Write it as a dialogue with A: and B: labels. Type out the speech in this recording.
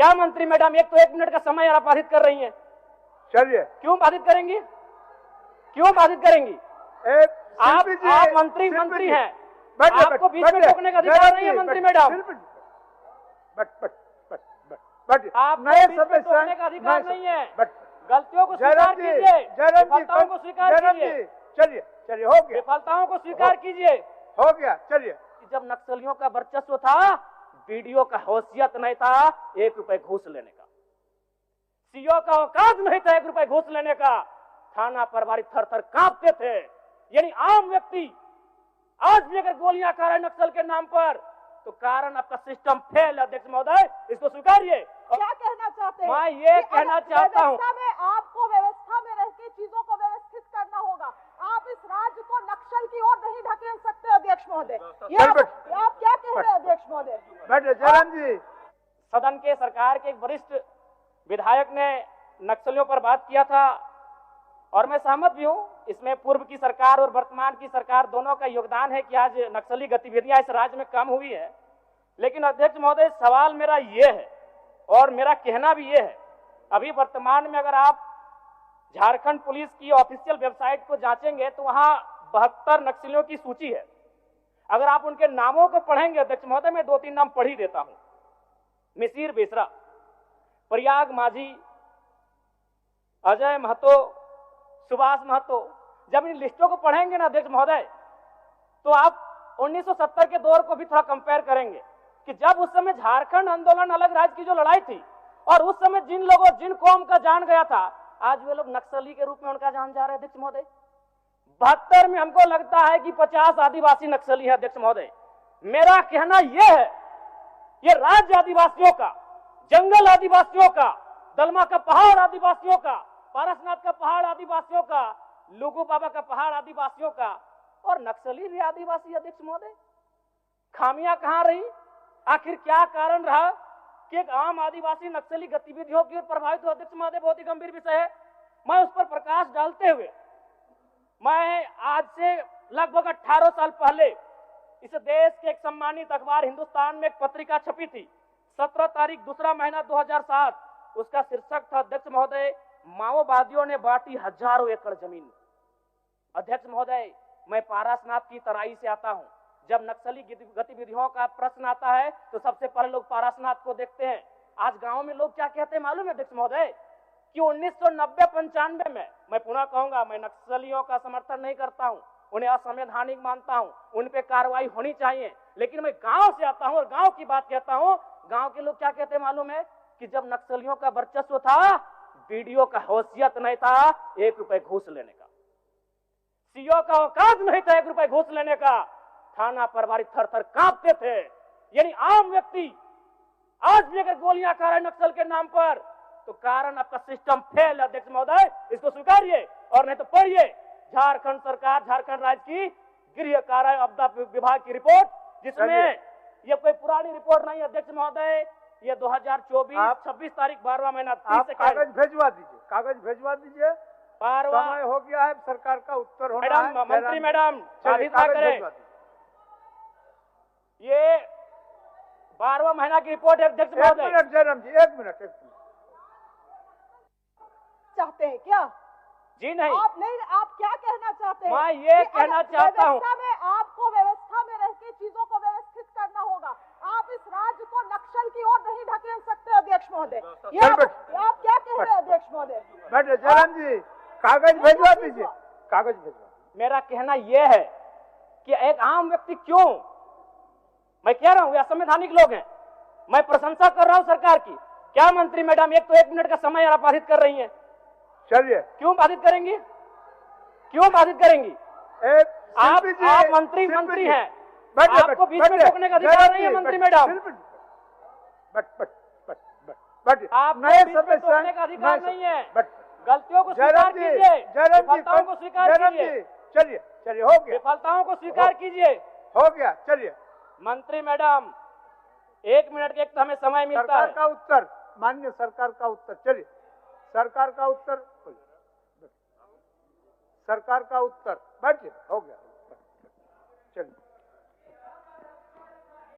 A: क्या मंत्री मैडम, एक तो 1 मिनट का समय आप बाधित कर रही हैं।
B: चलिए,
A: क्यों बाधित करेंगी, क्यों बाधित करेंगी? आप मंत्री हैं, आपको बीच में टोकने का अधिकार नहीं है मंत्री मैडम। आप बीच में टोकने का अधिकार नहीं है। गलतियों को स्वीकार कीजिए, विफलताओं को स्वीकार कीजिए।
B: चलिए हो गया,
A: विफलताओं को स्वीकार कीजिए।
B: हो गया। चलिए,
A: जब नक्सलियों का वर्चस्व था, वीडियो का हैसियत नहीं था 1 रुपए घूस लेने का, सीओ का औकात नहीं था 1 रुपए घूस लेने का, थाना प्रभारी थर थर कांपते थे। यानी आम व्यक्ति आज भी अगर गोलियां खा रहे नक्सल के नाम पर, तो कारण आपका सिस्टम फेल है। अध्यक्ष महोदय, इसको स्वीकारिए।
C: क्या कहना चाहते हैं?
A: मैं ये कहना चाहता हूँ,
C: आपको व्यवस्था में रह के चीजों को व्यवस्थित करना होगा। आप इस राज्य को नक्सल की ओर नहीं ढकेल सकते अध्यक्ष महोदय। आप क्या कह रहे हैं अध्यक्ष महोदय?
B: जयराम जी,
A: सदन के सरकार के एक वरिष्ठ विधायक ने नक्सलियों पर बात किया था और मैं सहमत भी हूं। इसमें पूर्व की सरकार और वर्तमान की सरकार दोनों का योगदान है कि आज नक्सली गतिविधियां इस राज्य में कम हुई है। लेकिन अध्यक्ष महोदय, सवाल मेरा ये है और मेरा कहना भी ये है, अभी वर्तमान में अगर आप झारखंड पुलिस की ऑफिशियल वेबसाइट को जांचेंगे तो वहां 72 नक्सलियों की सूची है। अगर आप उनके नामों को पढ़ेंगे अध्यक्ष महोदय, मैं 2-3 नाम पढ़ ही देता हूं। मिसिर बेसरा, प्रयाग माझी, अजय महतो, सुभाष महतो। जब इन लिस्टों को पढ़ेंगे ना अध्यक्ष महोदय, तो आप 1970 के दौर को भी थोड़ा कंपेयर करेंगे कि जब उस समय झारखंड आंदोलन अलग राज्य की जो लड़ाई थी और उस समय जिन लोगों, जिन कौम का जान गया था, आज वे लोग नक्सली के रूप में उनका जान जा रहे हैं अध्यक्ष महोदय। 72 में हमको लगता है कि 50 आदिवासी नक्सली है अध्यक्ष महोदय। मेरा कहना यह है, ये राज्य आदिवासियों का, जंगल आदिवासियों का, दलमा का पहाड़ आदिवासियों का, पारसनाथ का पहाड़ आदिवासियों का, लुगू बाबा का पहाड़ आदिवासियों का, और नक्सली भी आदिवासी अध्यक्ष महोदय। खामियां कहां रही? आखिर क्या कारण रहा कि एक आम आदिवासी नक्सली गतिविधियों की ओर प्रभावित हुआ? अध्यक्ष महोदय, बहुत ही गंभीर विषय है। मैं उस पर प्रकाश डालते हुए, मैं आज से लगभग 18 साल पहले इस देश के एक सम्मानित अखबार हिंदुस्तान में एक पत्रिका छपी थी, 17 तारीख दूसरा महीना 2007। उसका शीर्षक था, अध्यक्ष महोदय, माओवादियों ने बांटी हजारों एकड़ जमीन। अध्यक्ष महोदय, मैं पारसनाथ की तराई से आता हूं। जब नक्सली गतिविधियों का प्रश्न आता है तो सबसे पहले लोग पारसनाथ को देखते हैं। आज गांव में लोग क्या कहते हैं मालूम है अध्यक्ष महोदय, कि 1990-95 में, मैं पुनः कहूंगा, मैं नक्सलियों का समर्थन नहीं करता हूं, उन्हें असंवैधानिक मानता हूं, उन पे कार्रवाई होनी चाहिए, लेकिन मैं गांव से आता हूं और गांव की बात कहता हूं। गांव के लोग क्या कहते हैं मालूम है, कि जब नक्सलियों का वर्चस्व था, वीडियो का हैसियत नहीं था 1 रुपए घूस लेने का, सीओ का औकात नहीं था 1 रुपए घूस लेने का, थाना प्रभारी थर थर कांपते थे। यानी आम व्यक्ति आज भी अगर गोलियां खा रहे नक्सल के नाम पर, तो कारण आपका सिस्टम फेल है अध्यक्ष महोदय, इसको स्वीकारिए और नहीं तो पढ़िए झारखंड सरकार, झारखंड राज्य की गृह कार्य आपदा विभाग की रिपोर्ट, जिसमें ये कोई पुरानी रिपोर्ट नहीं अध्यक्ष महोदय, ये 2024 26 तारीख 12वां महीना 30 सेकंड।
B: कागज भिजवा दीजिए, कागज भिजवा दीजिए।
A: 12वां
B: समय हो गया है, सरकार का उत्तर होना है।
A: मैडम, मंत्री मैडम, बाधित ना करें। ये 12वां महीना की रिपोर्ट है अध्यक्ष महोदय।
B: 1 मिनट जयराम जी, 1 मिनट।
C: चाहते हैं क्या?
A: जी नहीं,
C: आप क्या कहना चाहते हैं?
A: मैं ये कहना चाहता हूँ,
C: आपको व्यवस्था में रह के चीजों को व्यवस्थित करना होगा। आप इस राज्य को नक्सल की ओर नहीं ढकेल सकते अध्यक्ष महोदय। आप क्या कह रहे हैं अध्यक्ष महोदय?
B: जयराम जी, कागज भिजवा दीजिए, कागज भिजवा।
A: मेरा कहना यह है कि एक आम व्यक्ति क्यों, मैं कह रहा हूं असंवैधानिक लोग हैं, मैं प्रशंसा कर रहा हूं सरकार की। क्या मंत्री मैडम, एक तो 1 मिनट का समय आप बाधित कर रही हैं।
B: चलिए,
A: क्यों बाधित करेंगी, क्यों बाधित करेंगी? आप मंत्री हैं, आपको बीच में टोकने का अधिकार नहीं है मंत्री मैडम। आप बीच में टोकने का अधिकार नहीं है। गलतियों को स्वीकार कीजिए, विफलताओं को स्वीकार कीजिए।
B: चलिए हो गया,
A: विफलताओं को स्वीकार कीजिए।
B: हो गया। चलिए,
A: मंत्री मैडम, 1 मिनट के एक तो हमें समय मिलता है।
B: सरकार का उत्तर, माननीय सरकार का उत्तर। चलिए, सरकार का उत्तर, सरकार का उत्तर। बैठिए, हो गया। चलिए।